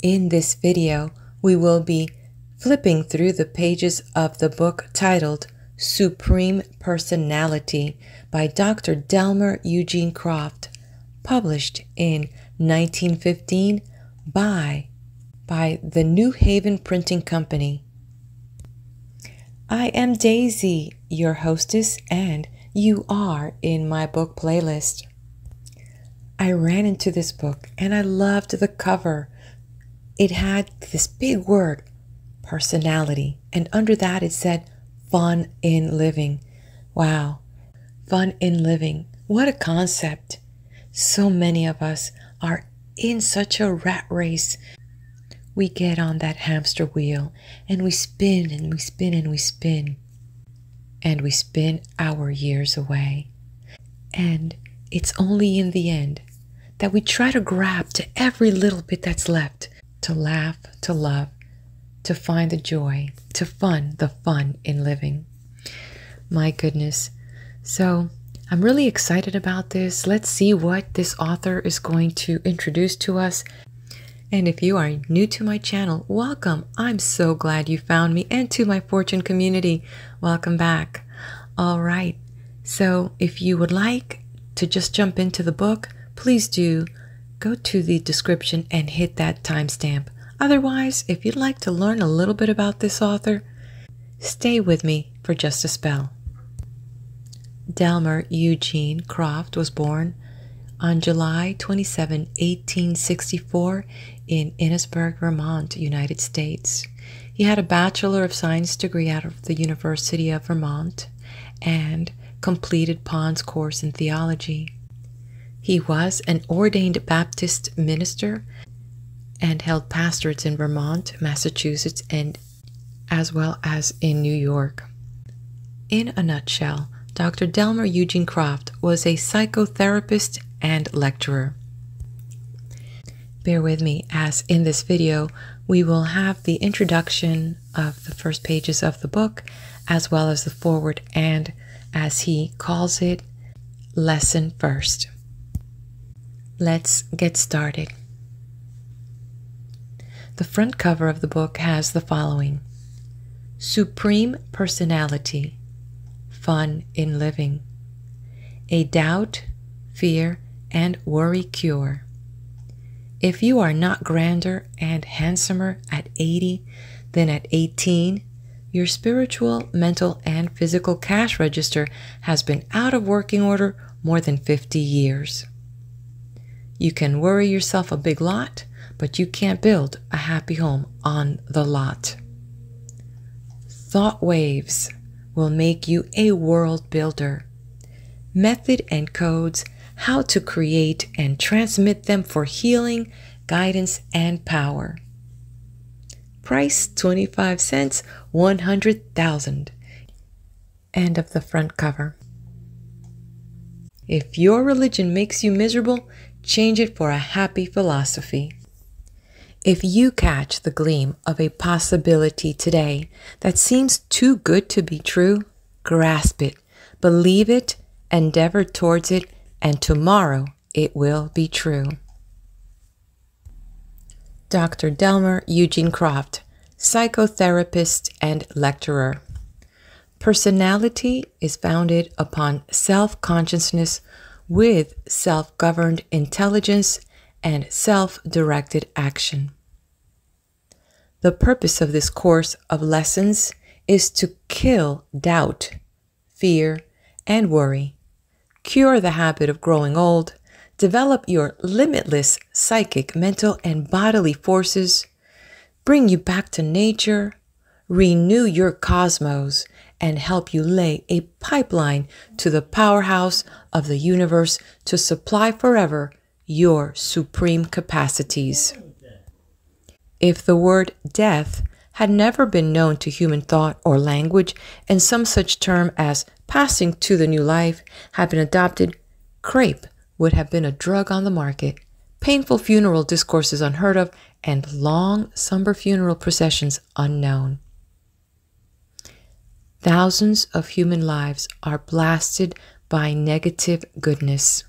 In this video, we will be flipping through the pages of the book titled Supreme Personality by Dr. Delmer Eugene Croft, published in 1915 by the New Haven Printing Company. I am Daisy, your hostess, and you are in my book playlist. I ran into this book and I loved the cover. It had this big word, personality, and under that it said fun in living. Wow, fun in living. What a concept. So many of us are in such a rat race. We get on that hamster wheel and we spin and we spin and we spin. And we spin our years away. And it's only in the end that we try to grab to every little bit that's left, to laugh, to love, to find the joy, to the fun in living. My goodness. So I'm really excited about this. Let's see what this author is going to introduce to us. And if you are new to my channel, welcome. I'm so glad you found me, and to my Fortune community, welcome back. All right. So if you would like to just jump into the book, please do go to the description and hit that timestamp. Otherwise, if you'd like to learn a little bit about this author, stay with me for just a spell. Delmer Eugene Croft was born on July 27, 1864 in Innisburg, Vermont, United States. He had a Bachelor of Science degree out of the University of Vermont and completed Pond's course in theology. He was an ordained Baptist minister and held pastorates in Vermont, Massachusetts, and as well as in New York. In a nutshell, Dr. Delmer Eugene Croft was a psychotherapist and lecturer. Bear with me, as in this video we will have the introduction of the first pages of the book as well as the foreword and, as he calls it, lesson first. Let's get started. The front cover of the book has the following: Supreme Personality, Fun in Living, a Doubt, Fear, and Worry Cure. If you are not grander and handsomer at 80 than at 18, your spiritual, mental, and physical cash register has been out of working order more than 50 years. You can worry yourself a big lot, but you can't build a happy home on the lot. Thought waves will make you a world builder. Method and codes, how to create and transmit them for healing, guidance, and power. Price 25 cents, 100,000. End of the front cover. If your religion makes you miserable, change it for a happy philosophy. If you catch the gleam of a possibility today that seems too good to be true, grasp it, believe it, endeavor towards it, and tomorrow it will be true. Dr. Delmer Eugene Croft, psychotherapist and lecturer. Personality is founded upon self-consciousness with self-governed intelligence and self-directed action. The purpose of this course of lessons is to kill doubt, fear, and worry, cure the habit of growing old, develop your limitless psychic, mental, and bodily forces, bring you back to nature, renew your cosmos, and help you lay a pipeline to the powerhouse of the universe to supply forever your supreme capacities. If the word death had never been known to human thought or language, and some such term as passing to the new life had been adopted, crepe would have been a drug on the market, painful funeral discourses unheard of, and long, somber funeral processions unknown. Thousands of human lives are blasted by negative goodness.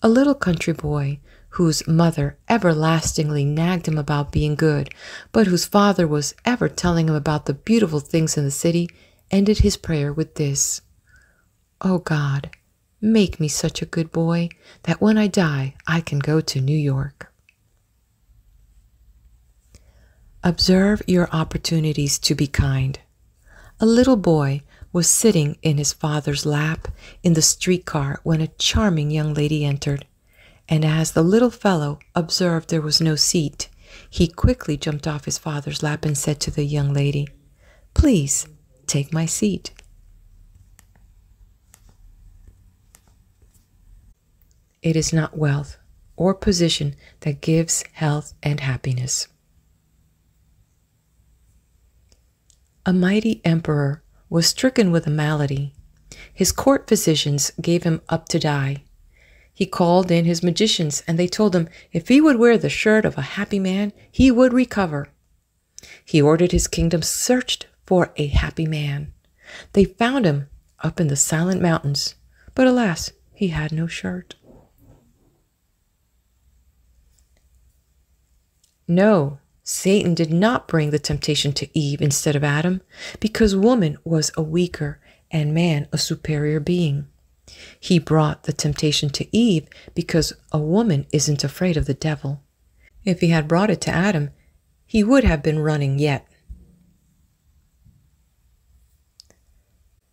A little country boy whose mother everlastingly nagged him about being good, but whose father was ever telling him about the beautiful things in the city, ended his prayer with this: "Oh God, make me such a good boy that when I die, I can go to New York." Observe your opportunities to be kind. A little boy was sitting in his father's lap in the streetcar when a charming young lady entered, and as the little fellow observed there was no seat, he quickly jumped off his father's lap and said to the young lady, "Please take my seat." It is not wealth or position that gives health and happiness. A mighty emperor was stricken with a malady. His court physicians gave him up to die. He called in his magicians, and they told him if he would wear the shirt of a happy man, he would recover. He ordered his kingdom searched for a happy man. They found him up in the silent mountains, but alas, he had no shirt. No, Satan did not bring the temptation to Eve instead of Adam, because woman was a weaker and man a superior being. He brought the temptation to Eve because a woman isn't afraid of the devil. If he had brought it to Adam, he would have been running yet.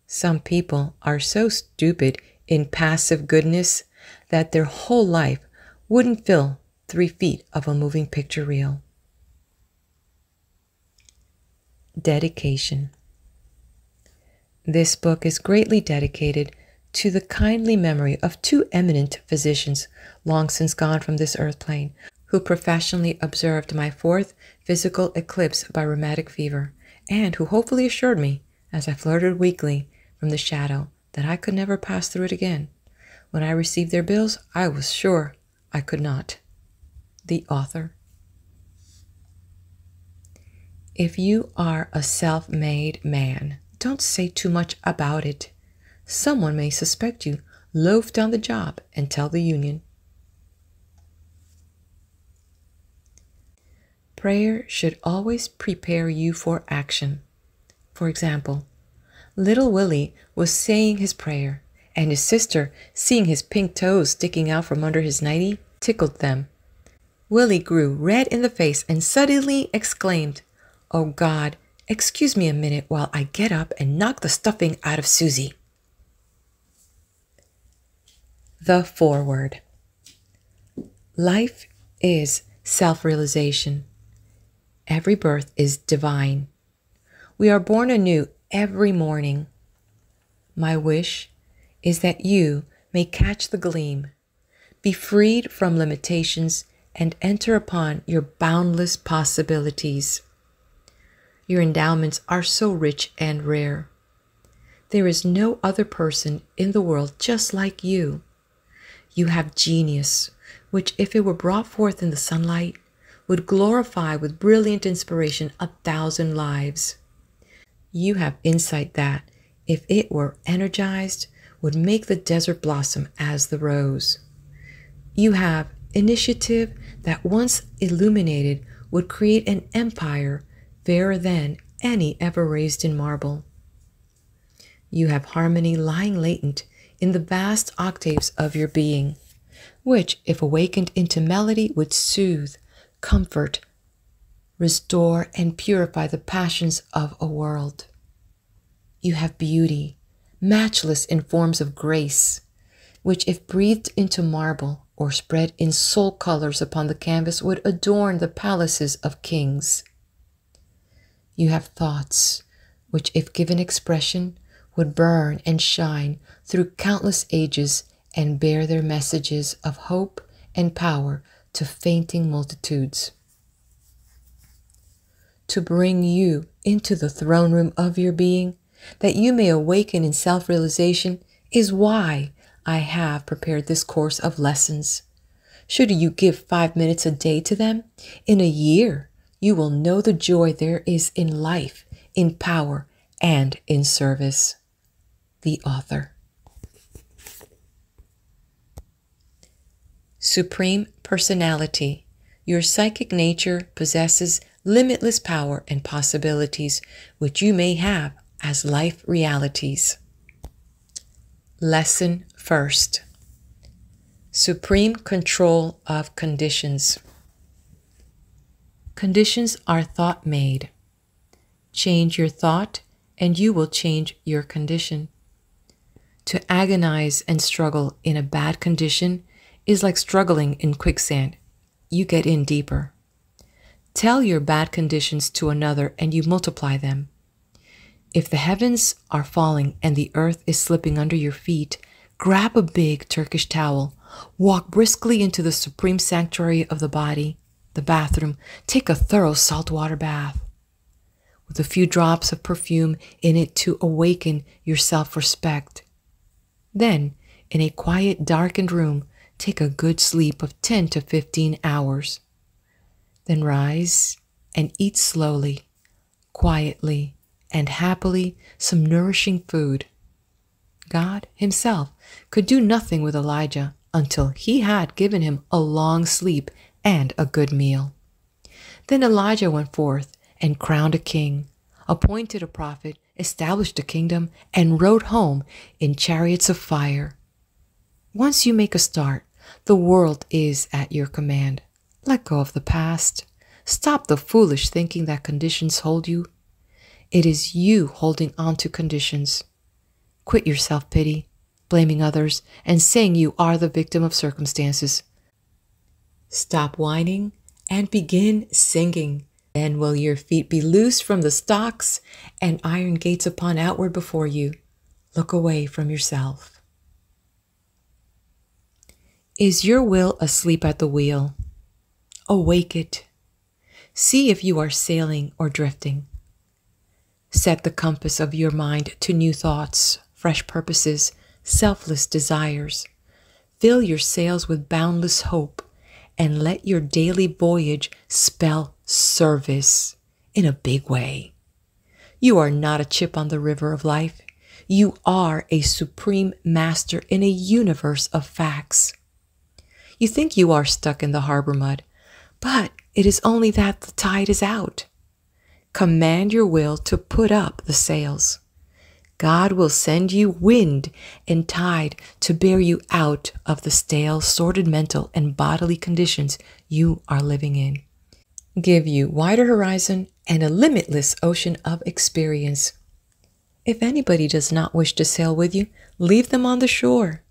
Some people are so stupid in passive goodness that their whole life wouldn't fill 3 feet of a moving picture reel. Dedication. This book is greatly dedicated to the kindly memory of 2 eminent physicians long since gone from this earth plane, who professionally observed my 4th physical eclipse by rheumatic fever, and who hopefully assured me, as I flirted weakly from the shadow, that I could never pass through it again. When I received their bills, I was sure I could not. The author. If you are a self-made man, don't say too much about it. Someone may suspect you loafed on the job and tell the union. Prayer should always prepare you for action. For example, little Willie was saying his prayer, and his sister, seeing his pink toes sticking out from under his nightie, tickled them. Willie grew red in the face and suddenly exclaimed, "Oh God, excuse me a minute while I get up and knock the stuffing out of Susie." The foreword. Life is self-realization. Every birth is divine. We are born anew every morning. My wish is that you may catch the gleam, be freed from limitations, and enter upon your boundless possibilities. Your endowments are so rich and rare. There is no other person in the world just like you. You have genius, which if it were brought forth in the sunlight, would glorify with brilliant inspiration 1,000 lives. You have insight that, if it were energized, would make the desert blossom as the rose. You have initiative that once illuminated would create an empire fairer than any ever raised in marble. You have harmony lying latent in the vast octaves of your being, which, if awakened into melody, would soothe, comfort, restore, and purify the passions of a world. You have beauty, matchless in forms of grace, which, if breathed into marble or spread in soul colors upon the canvas, would adorn the palaces of kings. You have thoughts, which, if given expression, would burn and shine through countless ages and bear their messages of hope and power to fainting multitudes. To bring you into the throne room of your being, that you may awaken in self-realization, is why I have prepared this course of lessons. Should you give 5 minutes a day to them, in a year you will know the joy there is in life, in power, and in service. The author. Supreme personality. Your psychic nature possesses limitless power and possibilities which you may have as life realities. Lesson first. Supreme control of conditions. Conditions are thought made. Change your thought and you will change your condition. To agonize and struggle in a bad condition is like struggling in quicksand. You get in deeper. Tell your bad conditions to another and you multiply them. If the heavens are falling and the earth is slipping under your feet, grab a big Turkish towel, walk briskly into the supreme sanctuary of the body, the bathroom, take a thorough saltwater bath with a few drops of perfume in it to awaken your self-respect. Then, in a quiet, darkened room, take a good sleep of 10 to 15 hours. Then rise and eat slowly, quietly, and happily some nourishing food. God himself could do nothing with Elijah until he had given him a long sleep and a good meal. Then Elijah went forth and crowned a king, appointed a prophet, established a kingdom, and rode home in chariots of fire. Once you make a start, the world is at your command. Let go of the past. Stop the foolish thinking that conditions hold you. It is you holding on to conditions. Quit your self-pity, blaming others, and saying you are the victim of circumstances. Stop whining and begin singing. Then will your feet be loosed from the stocks and iron gates upon outward before you. Look away from yourself. Is your will asleep at the wheel? Awake it. See if you are sailing or drifting. Set the compass of your mind to new thoughts, fresh purposes, selfless desires. Fill your sails with boundless hope and let your daily voyage spell service in a big way. You are not a chip on the river of life. You are a supreme master in a universe of facts. You think you are stuck in the harbor mud, but it is only that the tide is out. Command your will to put up the sails. God will send you wind and tide to bear you out of the stale, sordid mental and bodily conditions you are living in. Give you wider horizon and a limitless ocean of experience. If anybody does not wish to sail with you, leave them on the shore.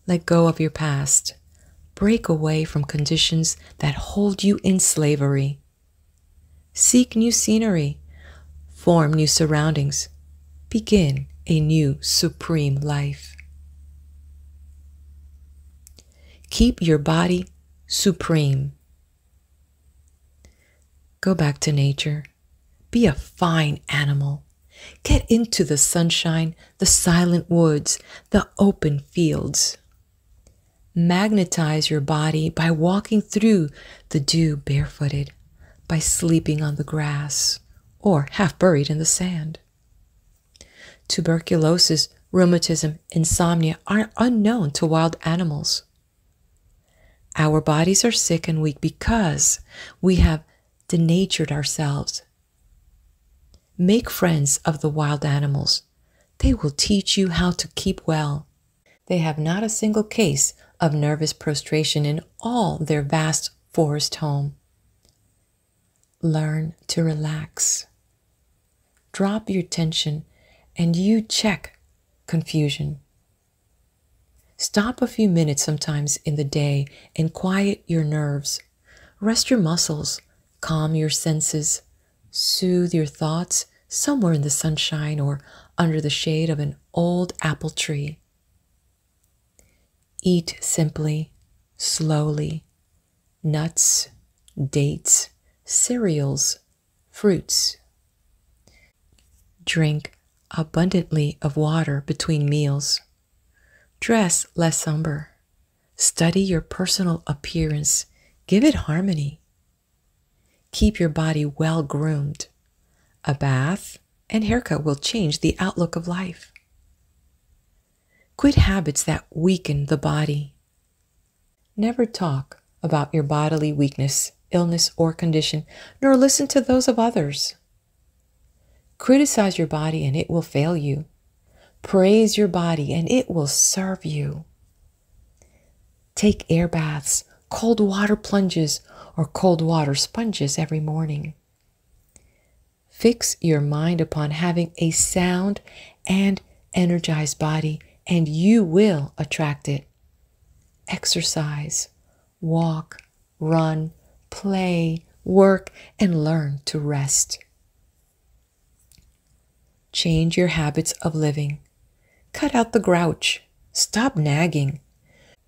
Let go of your past. Break away from conditions that hold you in slavery. Seek new scenery. Form new surroundings. Begin a new supreme life. Keep your body supreme. Go back to nature. Be a fine animal. Get into the sunshine, the silent woods, the open fields. Magnetize your body by walking through the dew barefooted, by sleeping on the grass, or half buried in the sand. Tuberculosis, rheumatism, insomnia are unknown to wild animals. Our bodies are sick and weak because we have denatured ourselves. Make friends of the wild animals. They will teach you how to keep well. They have not a single case of nervous prostration in all their vast forest home. Learn to relax. Drop your tension and you check confusion. Stop a few minutes sometimes in the day and quiet your nerves. Rest your muscles, calm your senses, soothe your thoughts somewhere in the sunshine or under the shade of an old apple tree. Eat simply, slowly, nuts, dates, cereals, fruits. Drink abundantly of water between meals. Dress less somber. Study your personal appearance. Give it harmony. Keep your body well groomed. A bath and haircut will change the outlook of life. Quit habits that weaken the body. Never talk about your bodily weakness, illness, or condition, nor listen to those of others. Criticize your body and it will fail you. Praise your body and it will serve you. Take air baths, cold water plunges, or cold water sponges every morning. Fix your mind upon having a sound and energized body, and you will attract it. Exercise, walk, run, play, work, and learn to rest. Change your habits of living. Cut out the grouch. Stop nagging.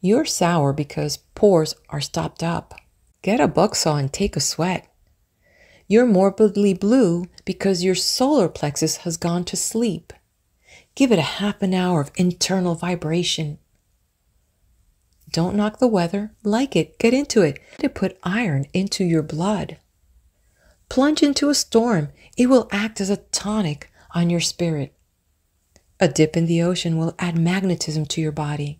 You're sour because pores are stopped up. Get a bucksaw and take a sweat. You're morbidly blue because your solar plexus has gone to sleep. Give it a half an hour of internal vibration. Don't knock the weather. Like it. Get into it. To put iron into your blood. Plunge into a storm. It will act as a tonic on your spirit. A dip in the ocean will add magnetism to your body.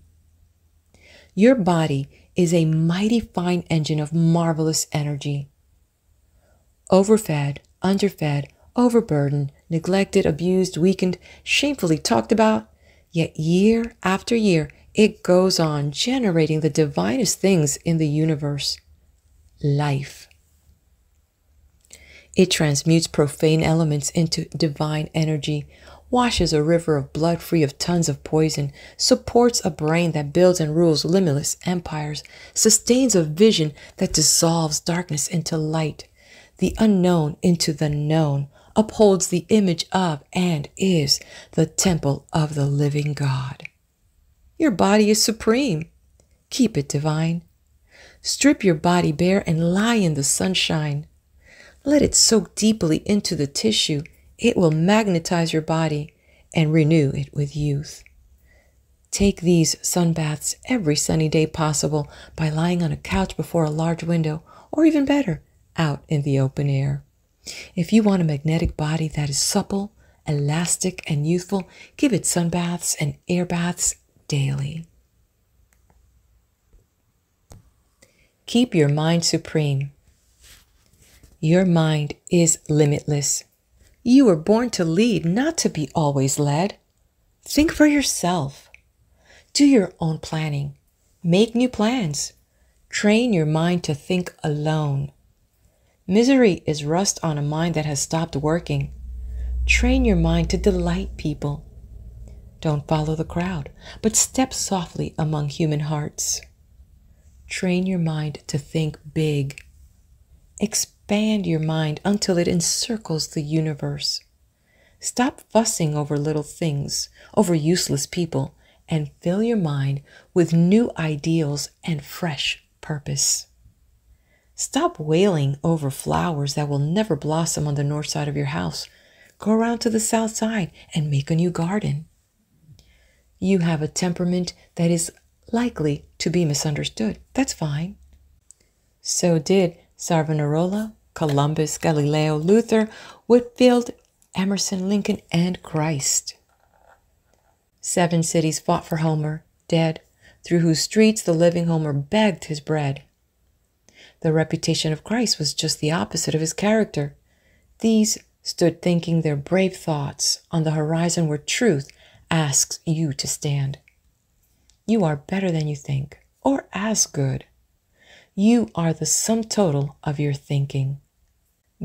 Your body is a mighty fine engine of marvelous energy. Overfed, underfed, overburdened, neglected, abused, weakened, shamefully talked about, yet year after year it goes on generating the divinest things in the universe. Life. It transmutes profane elements into divine energy, washes a river of blood free of tons of poison, supports a brain that builds and rules limitless empires, sustains a vision that dissolves darkness into light, the unknown into the known, upholds the image of and is the temple of the living God. Your body is supreme. Keep it divine. Strip your body bare and lie in the sunshine. Let it soak deeply into the tissue. It will magnetize your body and renew it with youth. Take these sun baths every sunny day possible by lying on a couch before a large window, or even better, out in the open air. If you want a magnetic body that is supple, elastic, and youthful, give it sun baths and air baths daily. Keep your mind supreme. Your mind is limitless. You were born to lead, not to be always led. Think for yourself. Do your own planning. Make new plans. Train your mind to think alone. Misery is rust on a mind that has stopped working. Train your mind to delight people. Don't follow the crowd, but step softly among human hearts. Train your mind to think big. Expand your mind until it encircles the universe. Stop fussing over little things, over useless people, and fill your mind with new ideals and fresh purpose. Stop wailing over flowers that will never blossom on the north side of your house. Go around to the south side and make a new garden. You have a temperament that is likely to be misunderstood. That's fine. So did Savonarola, Columbus, Galileo, Luther, Whitefield, Emerson, Lincoln, and Christ. 7 cities fought for Homer, dead, through whose streets the living Homer begged his bread. The reputation of Christ was just the opposite of his character. These stood thinking their brave thoughts on the horizon where truth asks you to stand. You are better than you think, or as good. You are the sum total of your thinking.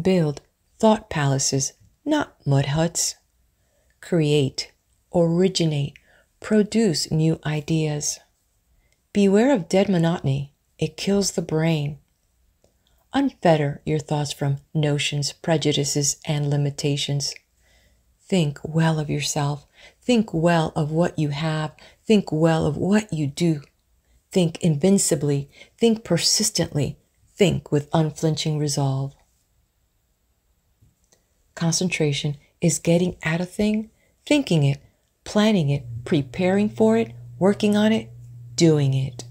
Build thought palaces, not mud huts. Create, originate, produce new ideas. Beware of dead monotony. It kills the brain. Unfetter your thoughts from notions, prejudices, and limitations. Think well of yourself. Think well of what you have. Think well of what you do. Think invincibly. Think persistently. Think with unflinching resolve. Concentration is getting at a thing, thinking it, planning it, preparing for it, working on it, doing it.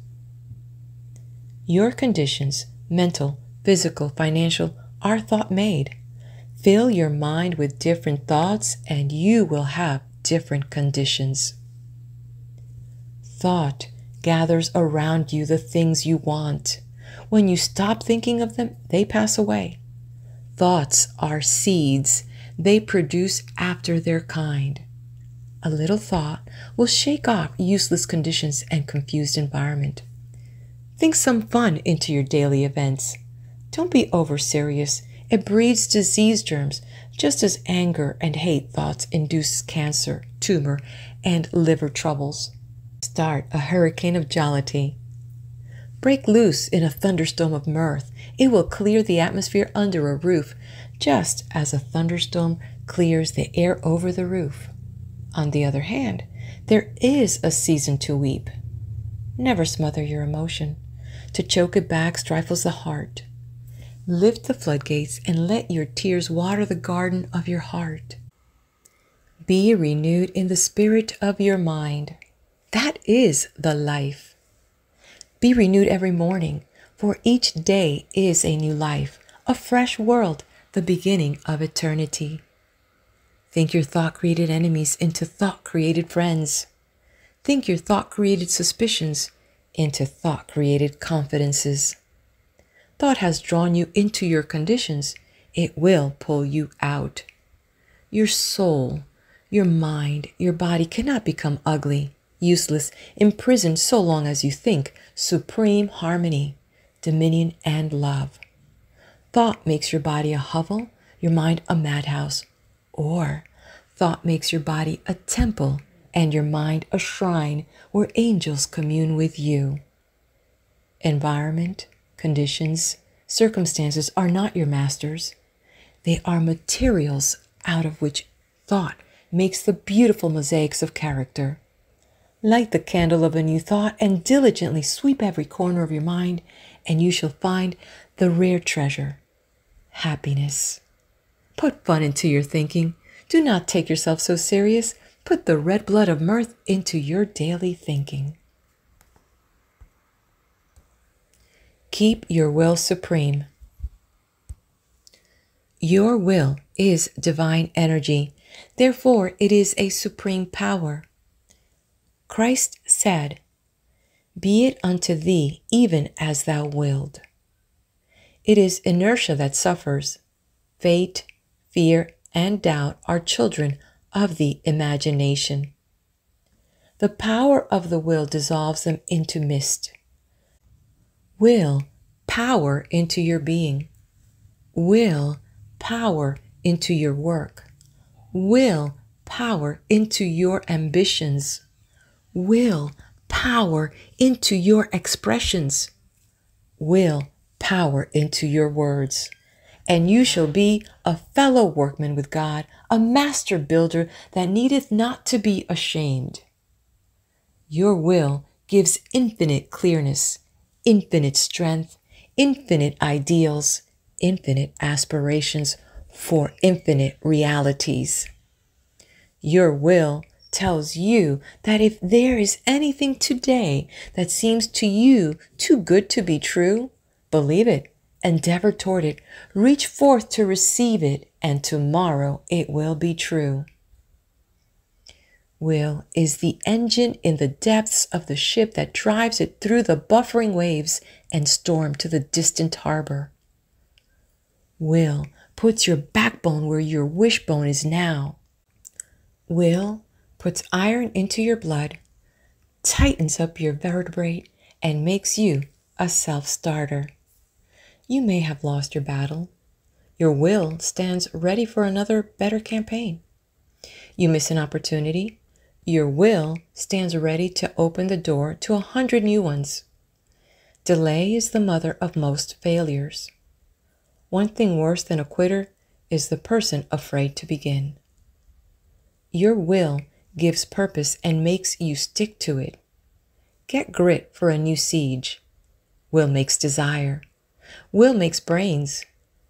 Your conditions, mental, physical, financial, are thought made. Fill your mind with different thoughts and you will have different conditions. Thought gathers around you the things you want. When you stop thinking of them, they pass away. Thoughts are seeds. They produce after their kind. A little thought will shake off useless conditions and confused environment. Think some fun into your daily events. Don't be over-serious. It breeds disease germs, just as anger and hate thoughts induce cancer, tumor, and liver troubles. Start a hurricane of jollity. Break loose in a thunderstorm of mirth. It will clear the atmosphere under a roof, just as a thunderstorm clears the air over the roof. On the other hand, there is a season to weep. Never smother your emotion. To choke it back stifles the heart. Lift the floodgates and let your tears water the garden of your heart. Be renewed in the spirit of your mind. That is the life. Be renewed every morning, for each day is a new life, a fresh world, the beginning of eternity. Think your thought-created enemies into thought-created friends. Think your thought-created suspicions into thought-created confidences. Thought has drawn you into your conditions. It will pull you out. Your soul, your mind, your body cannot become ugly, useless, imprisoned so long as you think supreme harmony, dominion, and love. Thought makes your body a hovel, your mind a madhouse, or thought makes your body a temple and your mind a shrine where angels commune with you. Environment, conditions, circumstances are not your masters. They are materials out of which thought makes the beautiful mosaics of character. Light the candle of a new thought and diligently sweep every corner of your mind, and you shall find the rare treasure, happiness. Put fun into your thinking. Do not take yourself so serious. Put the red blood of mirth into your daily thinking. Keep your will supreme. Your will is divine energy. Therefore, it is a supreme power. Christ said, "Be it unto thee even as thou wilt." It is inertia that suffers. Fate, fear, and doubt are children of the imagination. The power of the will dissolves them into mist. Will power into your being. Will power into your work. Will power into your ambitions. Will power into your expressions. Will power into your words. And you shall be a fellow workman with God, a master builder that needeth not to be ashamed. Your will gives infinite clearness, infinite strength, infinite ideals, infinite aspirations for infinite realities. Your will tells you that if there is anything today that seems to you too good to be true, believe it, endeavor toward it, reach forth to receive it, and tomorrow it will be true. Will is the engine in the depths of the ship that drives it through the buffering waves and storm to the distant harbor. Will puts your backbone where your wishbone is now. Will puts iron into your blood, tightens up your vertebrae, and makes you a self-starter. You may have lost your battle. Your will stands ready for another better campaign. You miss an opportunity. Your will stands ready to open the door to 100 new ones. Delay is the mother of most failures. One thing worse than a quitter is the person afraid to begin. Your will gives purpose and makes you stick to it. Get grit for a new siege. Will makes desire. Will makes brains.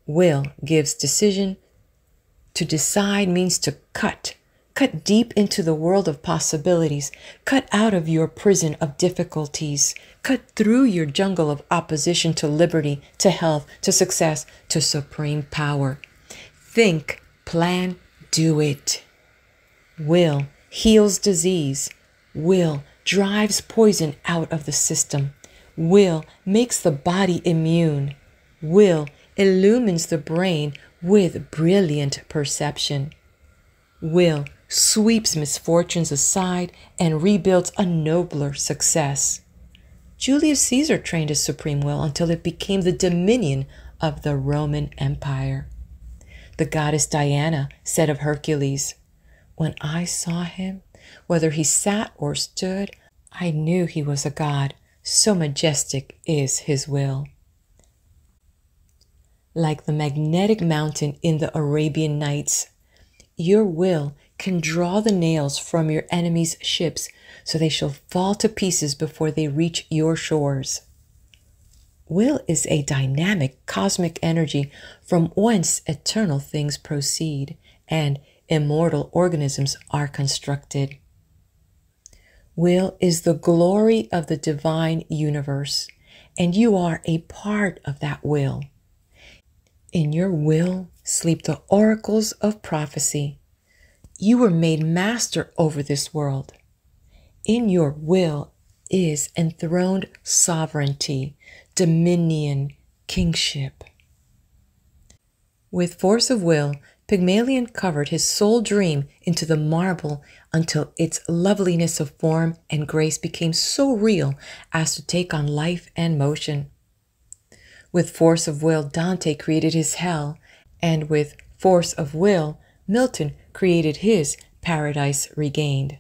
Will gives decision. To decide means to cut deep into the world of possibilities. Cut out of your prison of difficulties. Cut through your jungle of opposition to liberty, to health, to success, to supreme power. Think, plan, do it. Will heals disease. Will drives poison out of the system. Will makes the body immune. Will illumines the brain with brilliant perception. Will sweeps misfortunes aside and rebuilds a nobler success. Julius Caesar trained his supreme will until it became the dominion of the Roman Empire. The goddess Diana said of Hercules, "When I saw him, whether he sat or stood, I knew he was a god. So majestic is his will." Like the magnetic mountain in the Arabian Nights, your will can draw the nails from your enemies' ships so they shall fall to pieces before they reach your shores. Will is a dynamic cosmic energy from whence eternal things proceed and immortal organisms are constructed. Will is the glory of the divine universe, and you are a part of that will. In your will sleep the oracles of prophecy. You were made master over this world. In your will is enthroned sovereignty, dominion, kingship. With force of will, Pygmalion covered his soul dream into the marble until its loveliness of form and grace became so real as to take on life and motion. With force of will, Dante created his hell, and with force of will, Milton created his paradise regained.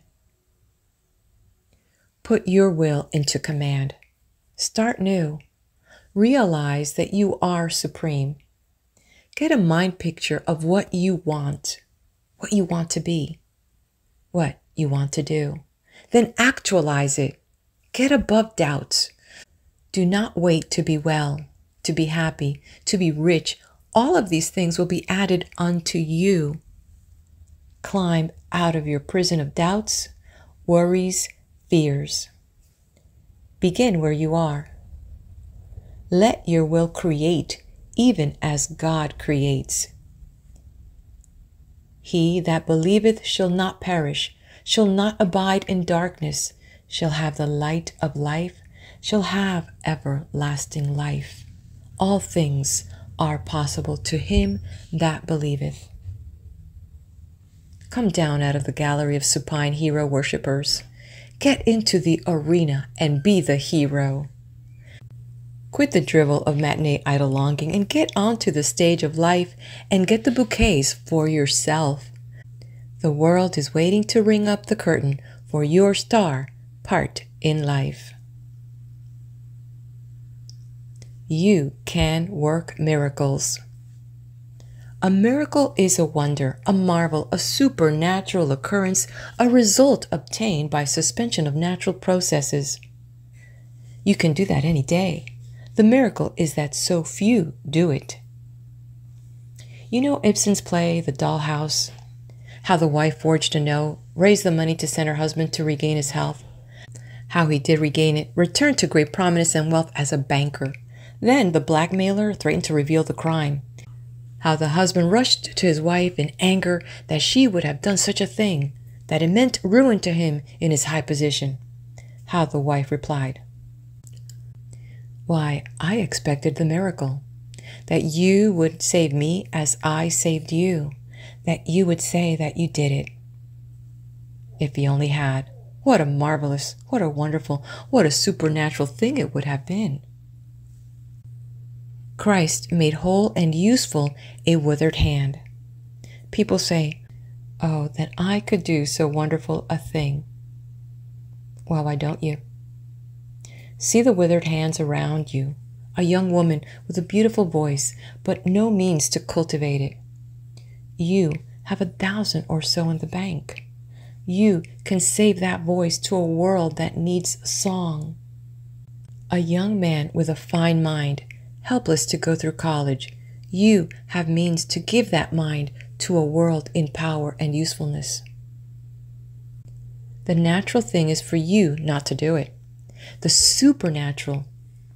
Put your will into command. Start new. Realize that you are supreme. Get a mind picture of what you want to be, what you want to do. Then actualize it. Get above doubts. Do not wait to be well, to be happy, to be rich. All of these things will be added unto you. Climb out of your prison of doubts, worries, fears. Begin where you are. Let your will create even as God creates. He that believeth shall not perish, shall not abide in darkness, shall have the light of life, shall have everlasting life. All things are possible to him that believeth. Come down out of the gallery of supine hero worshippers. Get into the arena and be the hero. Quit the drivel of matinee idle longing and get onto the stage of life and get the bouquets for yourself. The world is waiting to ring up the curtain for your star part in life. You can work miracles. A miracle is a wonder, a marvel, a supernatural occurrence, a result obtained by suspension of natural processes. You can do that any day. The miracle is that so few do it. You know Ibsen's play, The Dollhouse? How the wife forged a note, raised the money to send her husband to regain his health. How he did regain it, returned to great prominence and wealth as a banker. Then the blackmailer threatened to reveal the crime. How the husband rushed to his wife in anger that she would have done such a thing, that it meant ruin to him in his high position. How the wife replied, "Why, I expected the miracle, that you would save me as I saved you, that you would say that you did it." If he only had, what a marvelous, what a wonderful, what a supernatural thing it would have been. Christ made whole and useful a withered hand. People say, "Oh, that I could do so wonderful a thing." Well, why don't you? See the withered hands around you, a young woman with a beautiful voice, but no means to cultivate it. You have 1,000 or so in the bank. You can save that voice to a world that needs song. A young man with a fine mind, helpless to go through college, you have means to give that mind to a world in power and usefulness. The natural thing is for you not to do it. The supernatural,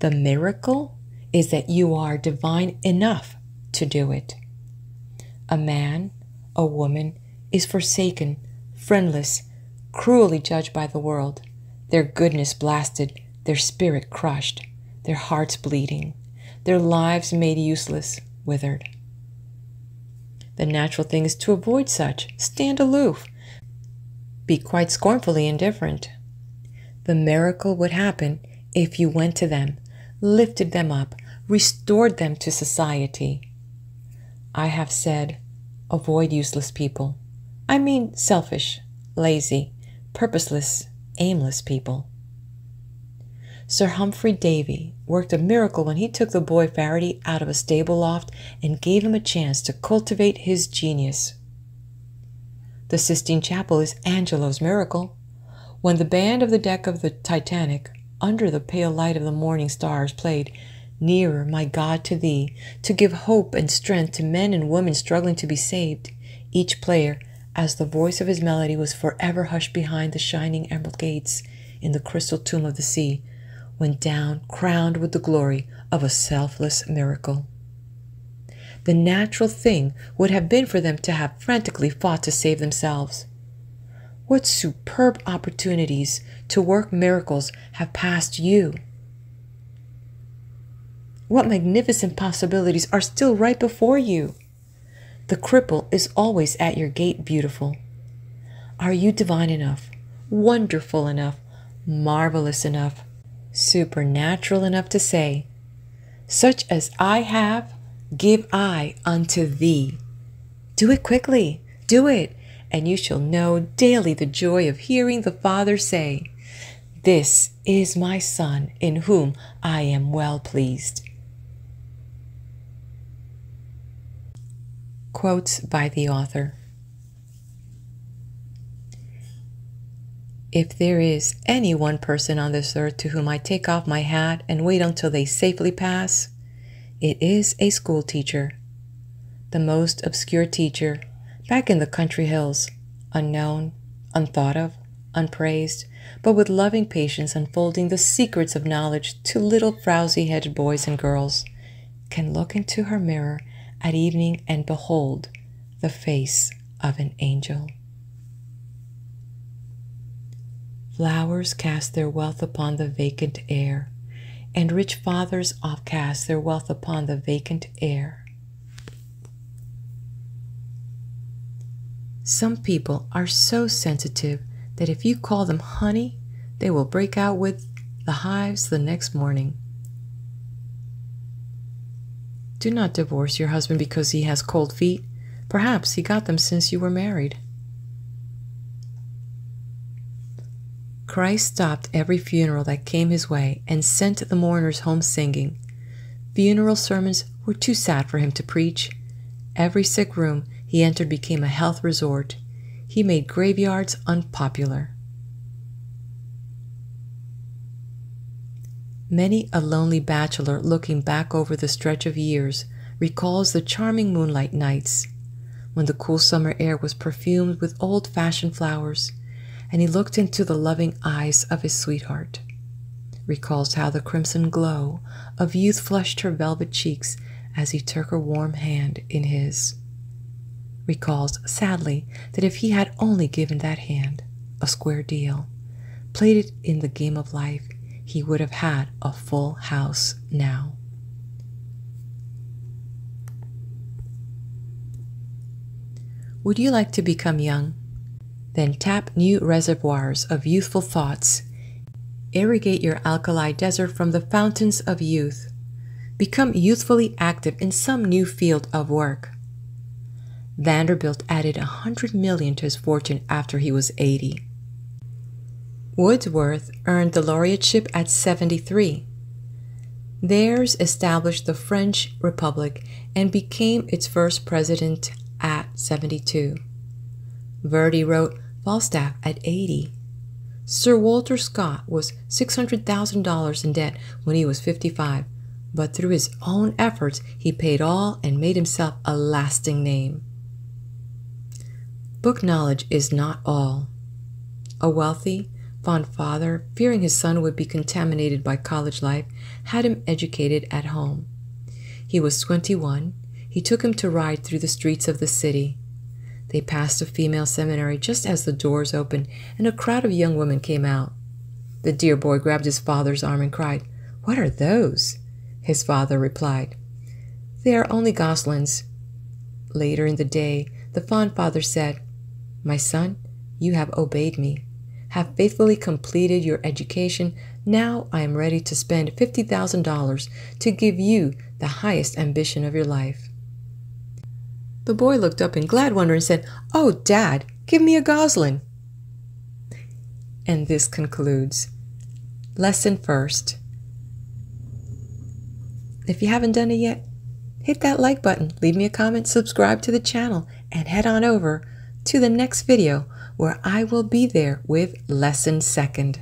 the miracle, is that you are divine enough to do it. A man, a woman, is forsaken, friendless, cruelly judged by the world. their goodness blasted, their spirit crushed, their hearts bleeding, their lives made useless, withered. The natural thing is to avoid such, stand aloof, be quite scornfully indifferent. The miracle would happen if you went to them, lifted them up, restored them to society. I have said, avoid useless people. I mean selfish, lazy, purposeless, aimless people. Sir Humphrey Davy worked a miracle when he took the boy Faraday out of a stable loft and gave him a chance to cultivate his genius. The Sistine Chapel is Angelo's miracle. When the band of the deck of the Titanic, under the pale light of the morning stars, played "Nearer, my God, to Thee," to give hope and strength to men and women struggling to be saved, each player, as the voice of his melody was forever hushed behind the shining emerald gates in the crystal tomb of the sea, went down crowned with the glory of a selfless miracle. The natural thing would have been for them to have frantically fought to save themselves. What superb opportunities to work miracles have passed you? What magnificent possibilities are still right before you? The cripple is always at your gate, beautiful. Are you divine enough, wonderful enough, marvelous enough, supernatural enough to say, "Such as I have, give I unto thee"? Do it quickly, do it, and you shall know daily the joy of hearing the Father say, "This is my Son, in whom I am well pleased." Quotes by the author. If there is any one person on this earth to whom I take off my hat and wait until they safely pass, it is a school teacher. The most obscure teacher, back in the country hills, unknown, unthought of, unpraised, but with loving patience unfolding the secrets of knowledge to little frowsy-headed boys and girls, can look into her mirror at evening and behold the face of an angel. Flowers cast their wealth upon the vacant air, and rich fathers oft cast their wealth upon the vacant air. Some people are so sensitive that if you call them honey, they will break out with the hives the next morning. Do not divorce your husband because he has cold feet. Perhaps he got them since you were married. Christ stopped every funeral that came his way and sent the mourners home singing. Funeral sermons were too sad for him to preach. Every sick room he entered became a health resort. He made graveyards unpopular. Many a lonely bachelor looking back over the stretch of years recalls the charming moonlight nights when the cool summer air was perfumed with old-fashioned flowers and he looked into the loving eyes of his sweetheart, recalls how the crimson glow of youth flushed her velvet cheeks as he took her warm hand in his, recalls sadly that if he had only given that hand a square deal, played it in the game of life, he would have had a full house now. Would you like to become young? Then tap new reservoirs of youthful thoughts. Irrigate your alkali desert from the fountains of youth. Become youthfully active in some new field of work. Vanderbilt added 100 million to his fortune after he was 80. Wordsworth earned the laureateship at 73. Theirs established the French Republic and became its first president at 72. Verdi wrote Falstaff at 80. Sir Walter Scott was $600,000 in debt when he was 55, but through his own efforts he paid all and made himself a lasting name. Book knowledge is not all. A wealthy, fond father, fearing his son would be contaminated by college life, had him educated at home. He was 21. He took him to ride through the streets of the city. They passed a female seminary just as the doors opened and a crowd of young women came out. The dear boy grabbed his father's arm and cried, "What are those?" His father replied, "They are only goslings." Later in the day, the fond father said, "My son, you have obeyed me, have faithfully completed your education. Now I am ready to spend $50,000 to give you the highest ambition of your life." The boy looked up in glad wonder and said, "Oh, Dad, give me a gosling." And this concludes Lesson First. If you haven't done it yet, hit that like button, leave me a comment, subscribe to the channel, and head on over to the next video where I will be there with Lesson Second.